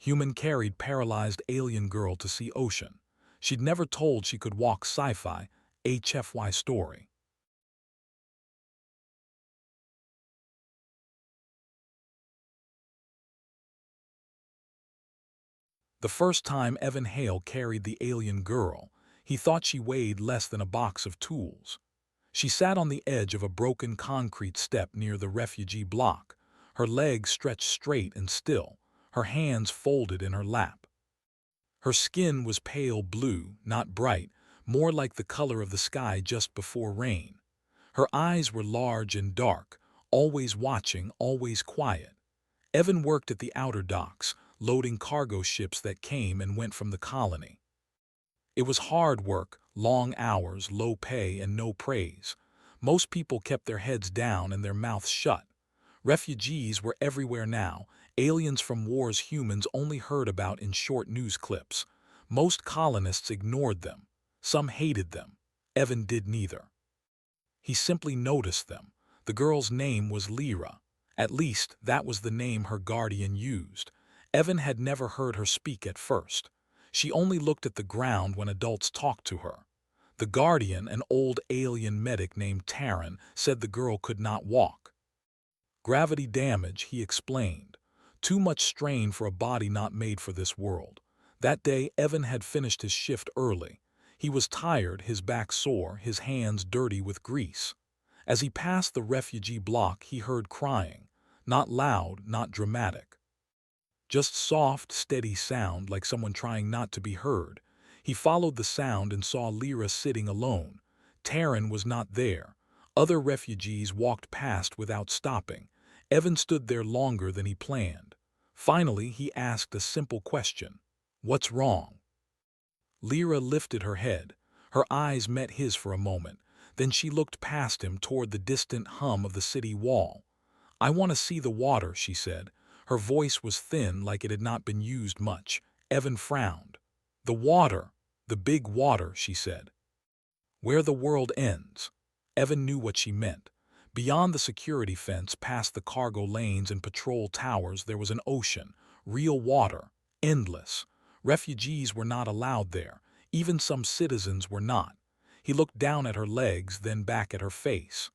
Human carried paralyzed alien girl to see ocean. She'd never told she could walk. Sci-Fi, HFY story. The first time Evan Hale carried the alien girl, he thought she weighed less than a box of tools. She sat on the edge of a broken concrete step near the refugee block, her legs stretched straight and still, her hands folded in her lap. Her skin was pale blue, not bright, more like the color of the sky just before rain. Her eyes were large and dark, always watching, always quiet. Evan worked at the outer docks, loading cargo ships that came and went from the colony. It was hard work, long hours, low pay, and no praise. Most people kept their heads down and their mouths shut. Refugees were everywhere now, aliens from wars humans only heard about in short news clips. Most colonists ignored them. Some hated them. Evan did neither. He simply noticed them. The girl's name was Lyra. At least, that was the name her guardian used. Evan had never heard her speak at first. She only looked at the ground when adults talked to her. The guardian, an old alien medic named Taryn, said the girl could not walk. Gravity damage, he explained. Too much strain for a body not made for this world. That day, Evan had finished his shift early. He was tired, his back sore, his hands dirty with grease. As he passed the refugee block, he heard crying. Not loud, not dramatic. Just soft, steady sound like someone trying not to be heard. He followed the sound and saw Lyra sitting alone. Taryn was not there. Other refugees walked past without stopping. Evan stood there longer than he planned. Finally, he asked a simple question. "What's wrong?" Lyra lifted her head. Her eyes met his for a moment. Then she looked past him toward the distant hum of the city wall. "I want to see the water," she said. Her voice was thin, like it had not been used much. Evan frowned. "The water, the big water," she said. "Where the world ends." Evan knew what she meant. Beyond the security fence, past the cargo lanes and patrol towers, there was an ocean, real water, endless. Refugees were not allowed there. Even some citizens were not. He looked down at her legs, then back at her face.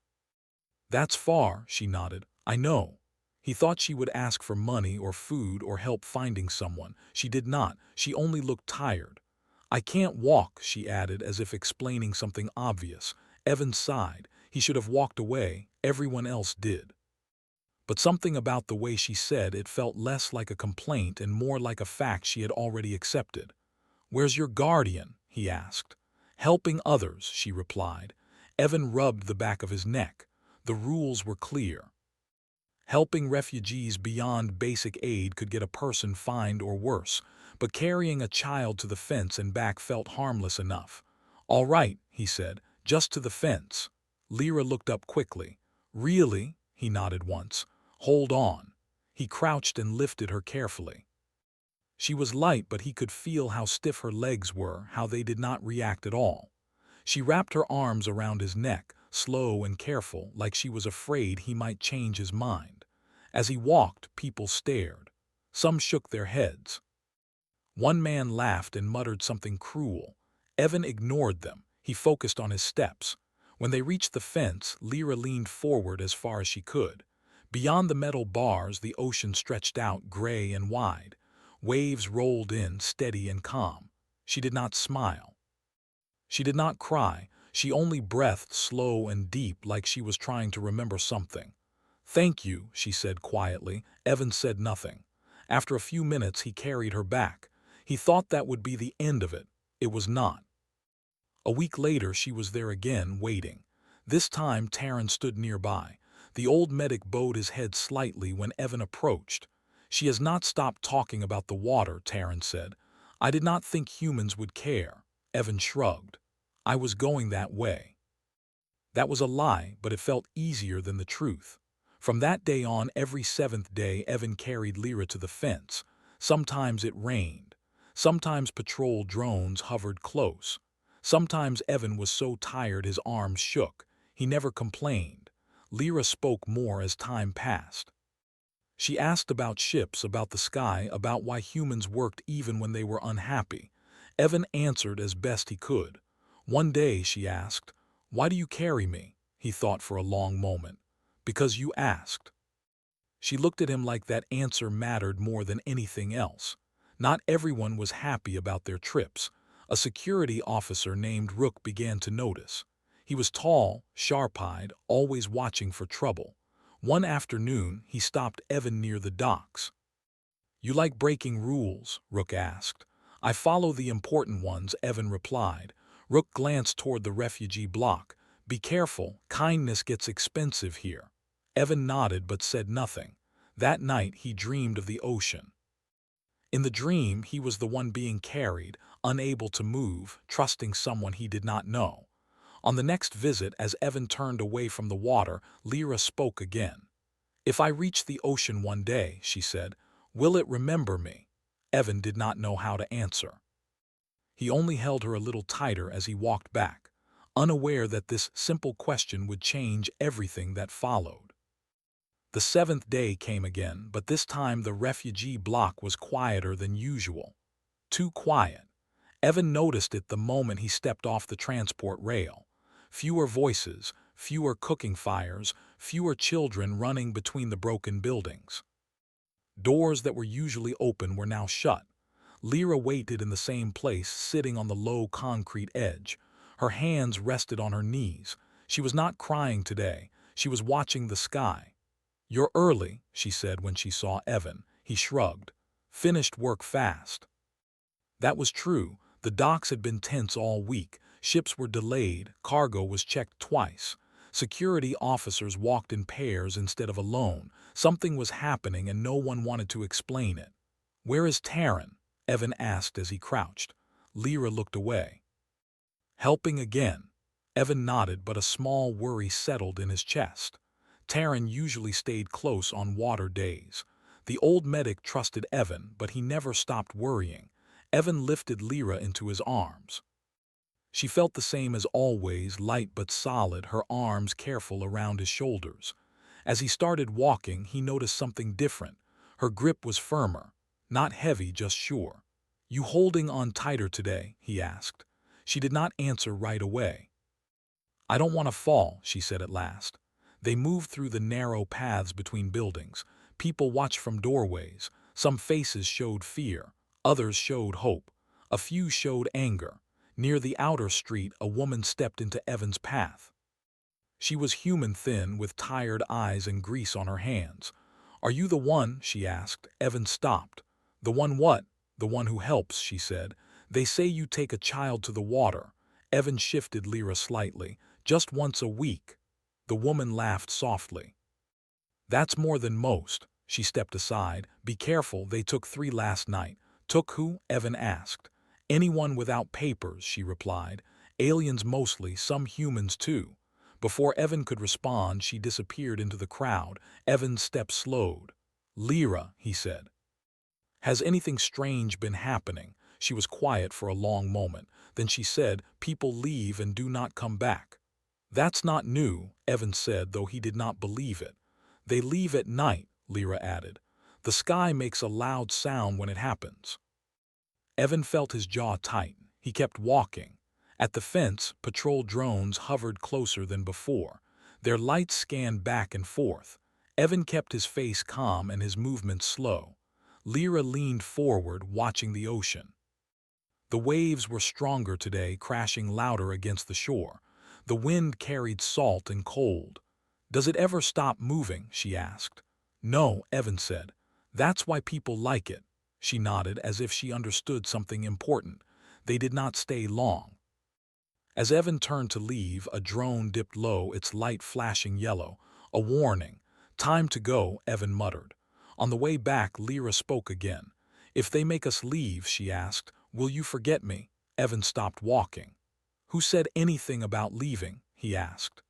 "That's far," she nodded. "I know." He thought she would ask for money or food or help finding someone. She did not. She only looked tired. "I can't walk," she added, as if explaining something obvious. Evan sighed. He should have walked away. Everyone else did. But something about the way she said it felt less like a complaint and more like a fact she had already accepted. "Where's your guardian?" he asked. "Helping others," she replied. Evan rubbed the back of his neck. The rules were clear. Helping refugees beyond basic aid could get a person fined or worse, but carrying a child to the fence and back felt harmless enough. "All right," he said, "just to the fence." Lyra looked up quickly. "Really?" He nodded once. "Hold on." He crouched and lifted her carefully. She was light, but he could feel how stiff her legs were, how they did not react at all. She wrapped her arms around his neck, slow and careful, like she was afraid he might change his mind. As he walked, people stared. Some shook their heads. One man laughed and muttered something cruel. Evan ignored them. He focused on his steps. When they reached the fence, Lyra leaned forward as far as she could. Beyond the metal bars, the ocean stretched out, gray and wide. Waves rolled in, steady and calm. She did not smile. She did not cry. She only breathed slow and deep, like she was trying to remember something. "Thank you," she said quietly. Evan said nothing. After a few minutes, he carried her back. He thought that would be the end of it. It was not. A week later, she was there again, waiting. This time, Taryn stood nearby. The old medic bowed his head slightly when Evan approached. "She has not stopped talking about the water," Taryn said. "I did not think humans would care." Evan shrugged. "I was going that way." That was a lie, but it felt easier than the truth. From that day on, every seventh day, Evan carried Lyra to the fence. Sometimes it rained. Sometimes patrol drones hovered close. Sometimes Evan was so tired his arms shook. He never complained. Lyra spoke more as time passed. She asked about ships, about the sky, about why humans worked even when they were unhappy. Evan answered as best he could. One day, she asked, "Why do you carry me?" He thought for a long moment. "Because you asked." She looked at him like that answer mattered more than anything else. Not everyone was happy about their trips. A security officer named Rook began to notice. He was tall, sharp-eyed, always watching for trouble. One afternoon, he stopped Evan near the docks. "You like breaking rules?" Rook asked. "I follow the important ones," Evan replied. Rook glanced toward the refugee block. "Be careful, kindness gets expensive here." Evan nodded but said nothing. That night he dreamed of the ocean. In the dream, he was the one being carried, unable to move, trusting someone he did not know. On the next visit, as Evan turned away from the water, Lyra spoke again. "If I reach the ocean one day," she said, "will it remember me?" Evan did not know how to answer. He only held her a little tighter as he walked back, unaware that this simple question would change everything that followed. The seventh day came again, but this time the refugee block was quieter than usual. Too quiet. Evan noticed it the moment he stepped off the transport rail. Fewer voices, fewer cooking fires, fewer children running between the broken buildings. Doors that were usually open were now shut. Lyra waited in the same place, sitting on the low concrete edge. Her hands rested on her knees. She was not crying today. She was watching the sky. "You're early," she said when she saw Evan. He shrugged. "Finished work fast." That was true. The docks had been tense all week. Ships were delayed, cargo was checked twice. Security officers walked in pairs instead of alone. Something was happening and no one wanted to explain it. "Where is Taryn?" Evan asked as he crouched. Lyra looked away. "Helping again." Evan nodded, but a small worry settled in his chest. Taryn usually stayed close on water days. The old medic trusted Evan, but he never stopped worrying. Evan lifted Lyra into his arms. She felt the same as always, light but solid, her arms careful around his shoulders. As he started walking, he noticed something different. Her grip was firmer, not heavy, just sure. "You holding on tighter today?" he asked. She did not answer right away. "I don't want to fall," she said at last. They moved through the narrow paths between buildings. People watched from doorways. Some faces showed fear. Others showed hope. A few showed anger. Near the outer street, a woman stepped into Evan's path. She was human, thin, with tired eyes and grease on her hands. "Are you the one?" she asked. Evan stopped. "The one what?" "The one who helps," she said. "They say you take a child to the water." Evan shifted Lyra slightly. "Just once a week." The woman laughed softly. "That's more than most." She stepped aside. "Be careful, they took 3 last night." "Took who?" Evan asked. "Anyone without papers," she replied. "Aliens mostly, some humans too." Before Evan could respond, she disappeared into the crowd. Evan's steps slowed. "Lyra," he said. "Has anything strange been happening?" She was quiet for a long moment. Then she said, "People leave and do not come back." "That's not new," Evan said, though he did not believe it. "They leave at night," Lyra added. "The sky makes a loud sound when it happens." Evan felt his jaw tighten. He kept walking. At the fence, patrol drones hovered closer than before. Their lights scanned back and forth. Evan kept his face calm and his movements slow. Lyra leaned forward, watching the ocean. The waves were stronger today, crashing louder against the shore. The wind carried salt and cold. "Does it ever stop moving?" she asked. "No," Evan said. "That's why people like it." She nodded as if she understood something important. They did not stay long. As Evan turned to leave, a drone dipped low, its light flashing yellow. A warning. "Time to go," Evan muttered. On the way back, Lyra spoke again. "If they make us leave," she asked, "will you forget me?" Evan stopped walking. "Who said anything about leaving?" he asked.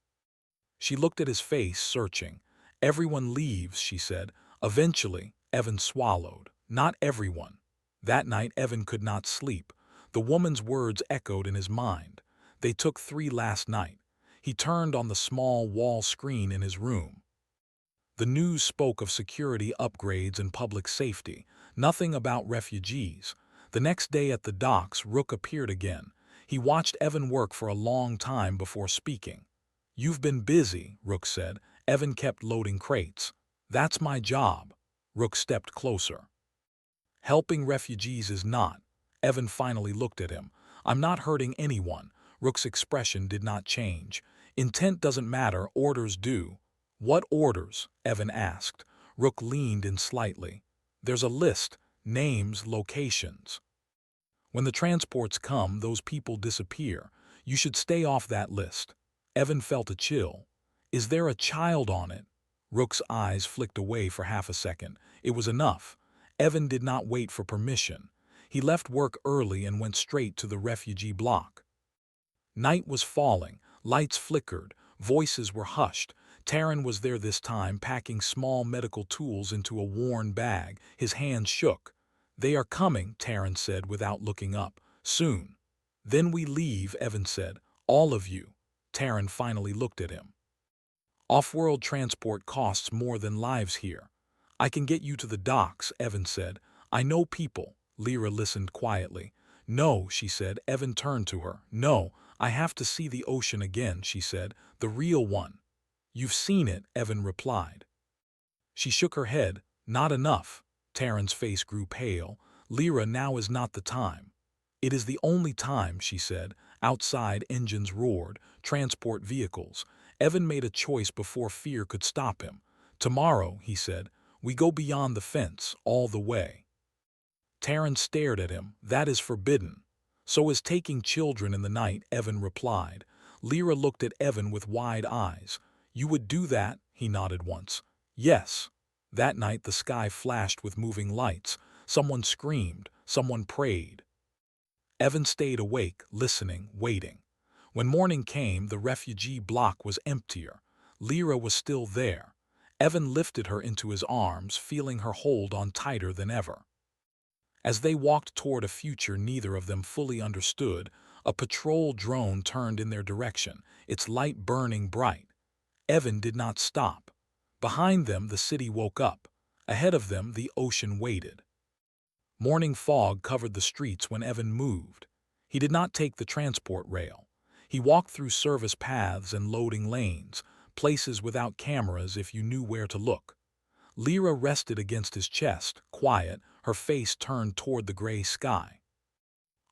She looked at his face, searching. "Everyone leaves," she said. "Eventually." Evan swallowed. "Not everyone." That night, Evan could not sleep. The woman's words echoed in his mind. "They took 3 last night." He turned on the small wall screen in his room. The news spoke of security upgrades and public safety, nothing about refugees. The next day at the docks, Rook appeared again. He watched Evan work for a long time before speaking. "You've been busy," Rook said. Evan kept loading crates. "That's my job." Rook stepped closer. "Helping refugees is not." Evan finally looked at him. "I'm not hurting anyone." Rook's expression did not change. "Intent doesn't matter, orders do." "What orders?" Evan asked. Rook leaned in slightly. "There's a list, names, locations. When the transports come, those people disappear. You should stay off that list." Evan felt a chill. "Is there a child on it?" Rook's eyes flicked away for half a second. It was enough. Evan did not wait for permission. He left work early and went straight to the refugee block. Night was falling, lights flickered, voices were hushed. Taryn was there this time, packing small medical tools into a worn bag. His hands shook. "They are coming," Taryn said without looking up. "Soon." "Then we leave," Evan said. "All of you." Taryn finally looked at him. "Off-world transport costs more than lives here." "I can get you to the docks," Evan said. "I know people." Lyra listened quietly. "No," she said. Evan turned to her. "No, I have to see the ocean again," she said. "The real one." "You've seen it," Evan replied. She shook her head. "Not enough." Taryn's face grew pale. "Lyra, now is not the time." "It is the only time," she said. Outside, engines roared, transport vehicles. Evan made a choice before fear could stop him. "Tomorrow," he said, "we go beyond the fence, all the way." Taryn stared at him. "That is forbidden." "So is taking children in the night," Evan replied. Lyra looked at Evan with wide eyes. "You would do that?" He nodded once. "Yes." That night the sky flashed with moving lights. Someone screamed. Someone prayed. Evan stayed awake, listening, waiting. When morning came, the refugee block was emptier. Lyra was still there. Evan lifted her into his arms, feeling her hold on tighter than ever. As they walked toward a future neither of them fully understood, a patrol drone turned in their direction, its light burning bright. Evan did not stop. Behind them, the city woke up. Ahead of them, the ocean waited. Morning fog covered the streets when Evan moved. He did not take the transport rail. He walked through service paths and loading lanes, places without cameras if you knew where to look. Lyra rested against his chest, quiet, her face turned toward the gray sky.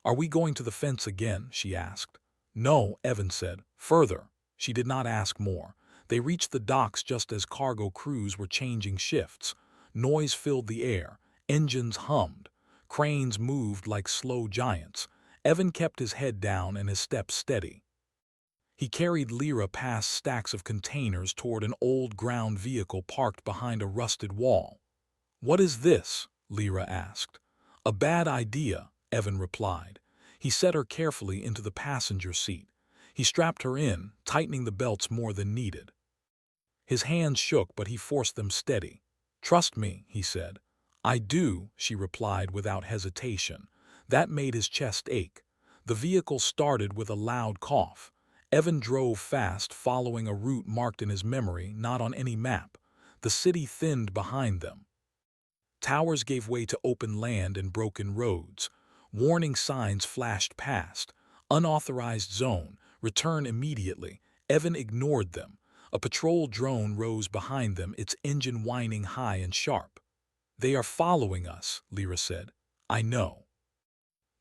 "Are we going to the fence again?" she asked. "No," Evan said. "Further." She did not ask more. They reached the docks just as cargo crews were changing shifts. Noise filled the air. Engines hummed. Cranes moved like slow giants. Evan kept his head down and his steps steady. He carried Lyra past stacks of containers toward an old ground vehicle parked behind a rusted wall. "What is this?" Lyra asked. "A bad idea," Evan replied. He set her carefully into the passenger seat. He strapped her in, tightening the belts more than needed. His hands shook, but he forced them steady. "Trust me," he said. "I do," she replied without hesitation. That made his chest ache. The vehicle started with a loud cough. Evan drove fast, following a route marked in his memory, not on any map. The city thinned behind them. Towers gave way to open land and broken roads. Warning signs flashed past. "Unauthorized zone. Return immediately." Evan ignored them. A patrol drone rose behind them, its engine whining high and sharp. "They are following us," Lyra said. "I know."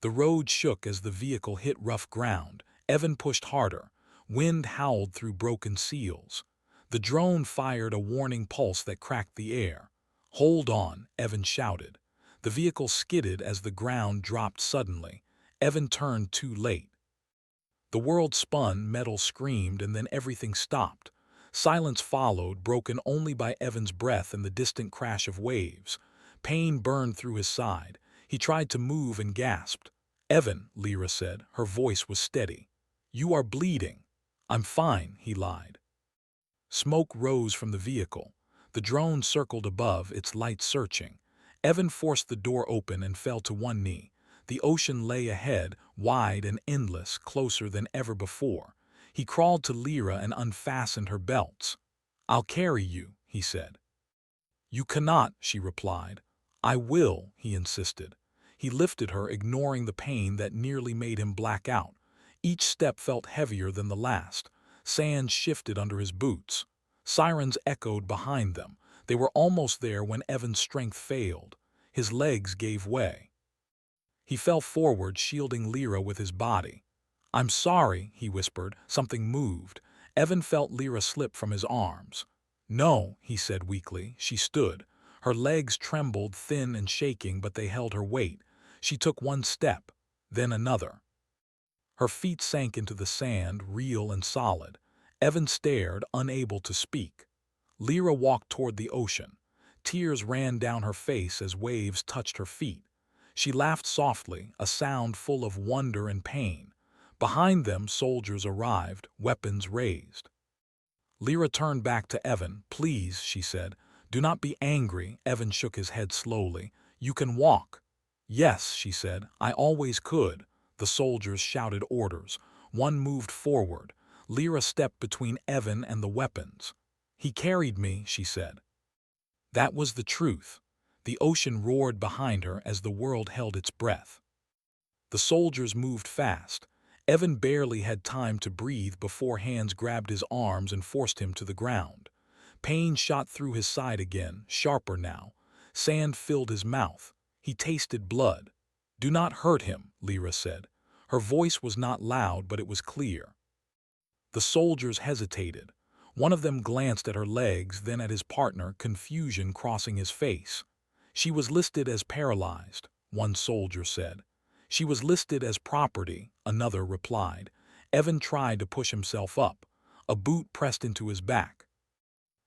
The road shook as the vehicle hit rough ground. Evan pushed harder. Wind howled through broken seals. The drone fired a warning pulse that cracked the air. "Hold on," Evan shouted. The vehicle skidded as the ground dropped suddenly. Evan turned too late. The world spun, metal screamed, and then everything stopped. Silence followed, broken only by Evan's breath and the distant crash of waves. Pain burned through his side. He tried to move and gasped. "Evan," Lyra said. Her voice was steady. "You are bleeding." "I'm fine," he lied. Smoke rose from the vehicle. The drone circled above, its light searching. Evan forced the door open and fell to one knee. The ocean lay ahead, wide and endless, closer than ever before. He crawled to Lyra and unfastened her belts. "I'll carry you," he said. You cannot, she replied. I will, he insisted. He lifted her, ignoring the pain that nearly made him black out. Each step felt heavier than the last. Sand shifted under his boots. Sirens echoed behind them. They were almost there when Evan's strength failed. His legs gave way. He fell forward, shielding Lyra with his body. I'm sorry, he whispered. Something moved. Evan felt Lyra slip from his arms. No, he said weakly. She stood. Her legs trembled, thin and shaking, but they held her weight. She took one step, then another. Her feet sank into the sand, real and solid. Evan stared, unable to speak. Lyra walked toward the ocean. Tears ran down her face as waves touched her feet. She laughed softly, a sound full of wonder and pain. Behind them, soldiers arrived, weapons raised. Lyra turned back to Evan. Please, she said. Do not be angry. Evan shook his head slowly. You can walk. Yes, she said. I always could. The soldiers shouted orders. One moved forward. Lyra stepped between Evan and the weapons. He carried me, she said. That was the truth. The ocean roared behind her as the world held its breath. The soldiers moved fast. Evan barely had time to breathe before hands grabbed his arms and forced him to the ground. Pain shot through his side again, sharper now. Sand filled his mouth. He tasted blood. Do not hurt him, Lyra said. Her voice was not loud, but it was clear. The soldiers hesitated. One of them glanced at her legs, then at his partner, confusion crossing his face. She was listed as paralyzed, one soldier said. She was listed as property, another replied. Evan tried to push himself up. A boot pressed into his back.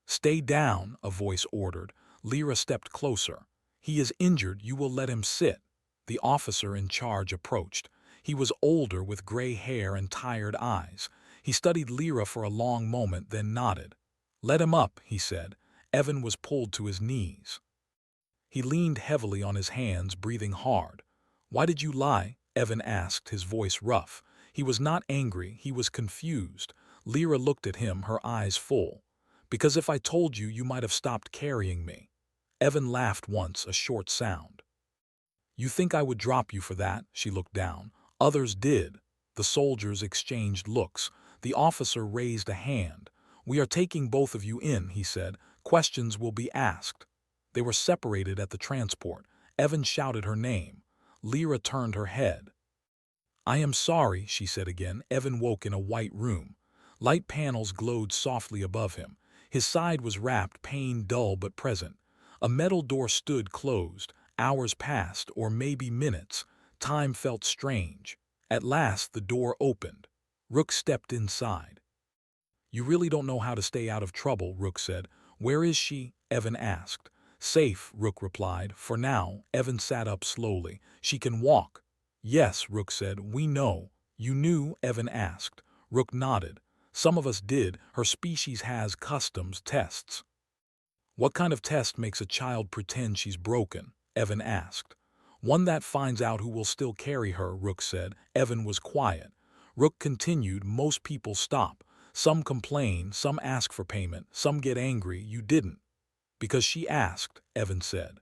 Stay down, a voice ordered. Lyra stepped closer. He is injured, you will let him sit. The officer in charge approached. He was older, with gray hair and tired eyes. He studied Lyra for a long moment, then nodded. Let him up, he said. Evan was pulled to his knees. He leaned heavily on his hands, breathing hard. Why did you lie? Evan asked, his voice rough. He was not angry, he was confused. Lyra looked at him, her eyes full. Because if I told you, you might have stopped carrying me. Evan laughed once, a short sound. You think I would drop you for that? She looked down. Others did. The soldiers exchanged looks. The officer raised a hand. We are taking both of you in, he said. Questions will be asked. They were separated at the transport. Evan shouted her name. Lyra turned her head. I am sorry, she said again. Evan woke in a white room. Light panels glowed softly above him. His side was wrapped, pain dull but present. A metal door stood closed. Hours passed, or maybe minutes. Time felt strange. At last the door opened. Rook stepped inside. You really don't know how to stay out of trouble, Rook said. Where is she? Evan asked. Safe, Rook replied. For now. Evan sat up slowly. She can walk. Yes, Rook said. We know. You knew? Evan asked. Rook nodded. Some of us did. Her species has customs, tests. What kind of test makes a child pretend she's broken? Evan asked. One that finds out who will still carry her, Rook said. Evan was quiet. Rook continued. Most people stop. Some complain, some ask for payment, some get angry. You didn't. Because she asked, Evan said.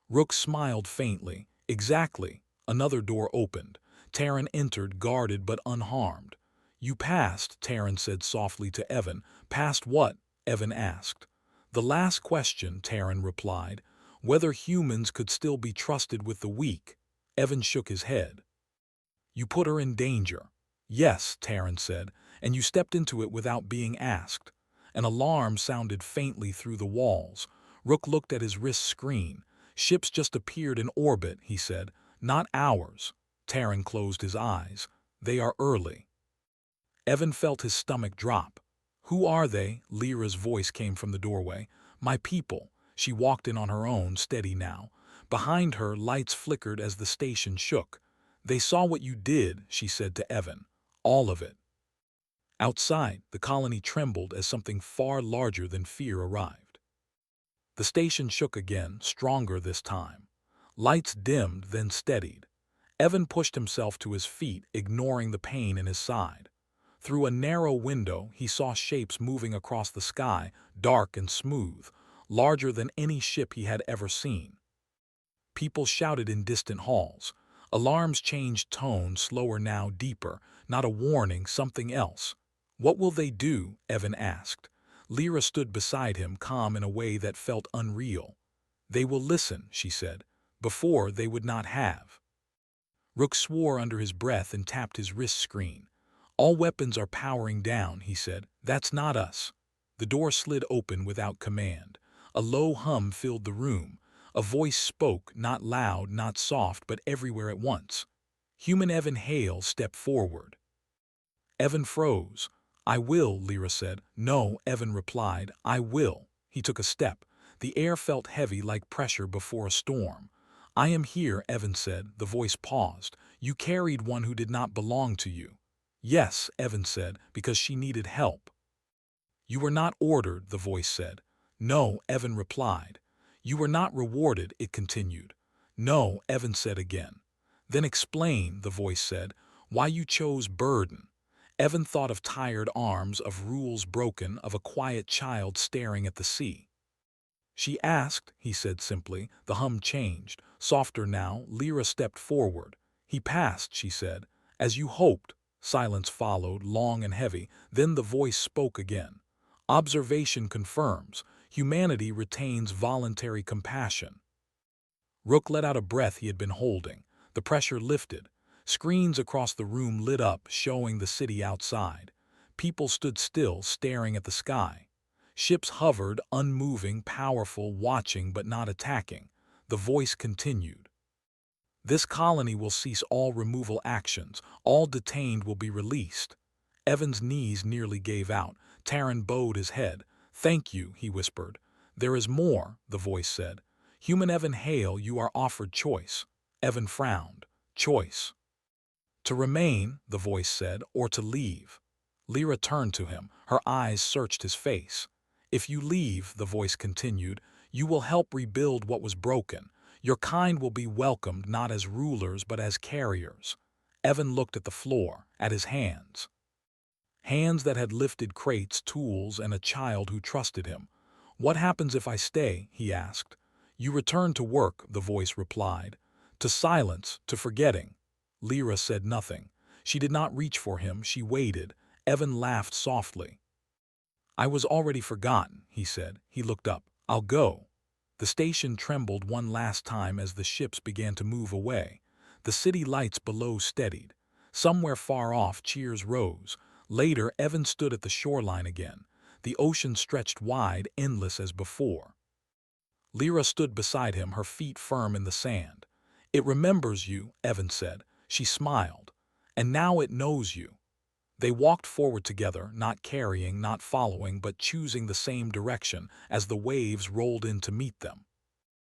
Rook smiled faintly. Exactly. Another door opened. Taryn entered, guarded but unharmed. You passed, Taryn said softly to Evan. Passed what? Evan asked. The last question, Taryn replied. Whether humans could still be trusted with the weak. Evan shook his head. You put her in danger. Yes, Taryn said, and you stepped into it without being asked. An alarm sounded faintly through the walls. Rook looked at his wrist screen. Ships just appeared in orbit, he said. Not ours. Taryn closed his eyes. They are early. Evan felt his stomach drop. Who are they? Lyra's voice came from the doorway. My people. She walked in on her own, steady now. Behind her, lights flickered as the station shook. They saw what you did, she said to Evan. All of it. Outside, the colony trembled as something far larger than fear arrived. The station shook again, stronger this time. Lights dimmed, then steadied. Evan pushed himself to his feet, ignoring the pain in his side. Through a narrow window, he saw shapes moving across the sky, dark and smooth. larger than any ship he had ever seen. People shouted in distant halls. Alarms changed tone, slower now, deeper. Not a warning, something else. "What will they do?" Evan asked. Lyra stood beside him, calm in a way that felt unreal. "They will listen," she said. "Before they would not have." Rook swore under his breath and tapped his wrist screen. "All weapons are powering down," he said. "That's not us." The door slid open without command. A low hum filled the room. A voice spoke, not loud, not soft, but everywhere at once. Human Evan Hale stepped forward. Evan froze. "I will," Lyra said. "No," Evan replied. "I will." He took a step. The air felt heavy, like pressure before a storm. "I am here," Evan said. The voice paused. "You carried one who did not belong to you." "Yes," Evan said, "because she needed help." "You were not ordered," the voice said. "No," Evan replied. "You were not rewarded," it continued. "No," Evan said again. "Then explain," the voice said, "why you chose burden." Evan thought of tired arms, of rules broken, of a quiet child staring at the sea. "She asked," he said simply. The hum changed. Softer now, Lyra stepped forward. "He passed," she said. "As you hoped." Silence followed, long and heavy. Then the voice spoke again. "Observation confirms. Humanity retains voluntary compassion." Rook let out a breath he had been holding. The pressure lifted. Screens across the room lit up, showing the city outside. People stood still, staring at the sky. Ships hovered, unmoving, powerful, watching but not attacking. The voice continued. "This colony will cease all removal actions. All detained will be released." Evan's knees nearly gave out. Taran bowed his head. "Thank you," he whispered. "There is more," the voice said. "Human Evan Hale, you are offered choice." Evan frowned. "Choice." "To remain," the voice said, "or to leave." Lyra turned to him. Her eyes searched his face. "If you leave," the voice continued, "you will help rebuild what was broken. Your kind will be welcomed not as rulers but as carriers." Evan looked at the floor, at his hands. Hands that had lifted crates, tools, and a child who trusted him. "What happens if I stay?" he asked. "You return to work," the voice replied. "To silence, to forgetting." Lyra said nothing. She did not reach for him, she waited. Evan laughed softly. "I was already forgotten," he said. He looked up. "I'll go." The station trembled one last time as the ships began to move away. The city lights below steadied. Somewhere far off, cheers rose. Later, Evan stood at the shoreline again. The ocean stretched wide, endless as before. Lyra stood beside him, her feet firm in the sand. "It remembers you," Evan said. She smiled. "And now it knows you." They walked forward together, not carrying, not following, but choosing the same direction as the waves rolled in to meet them.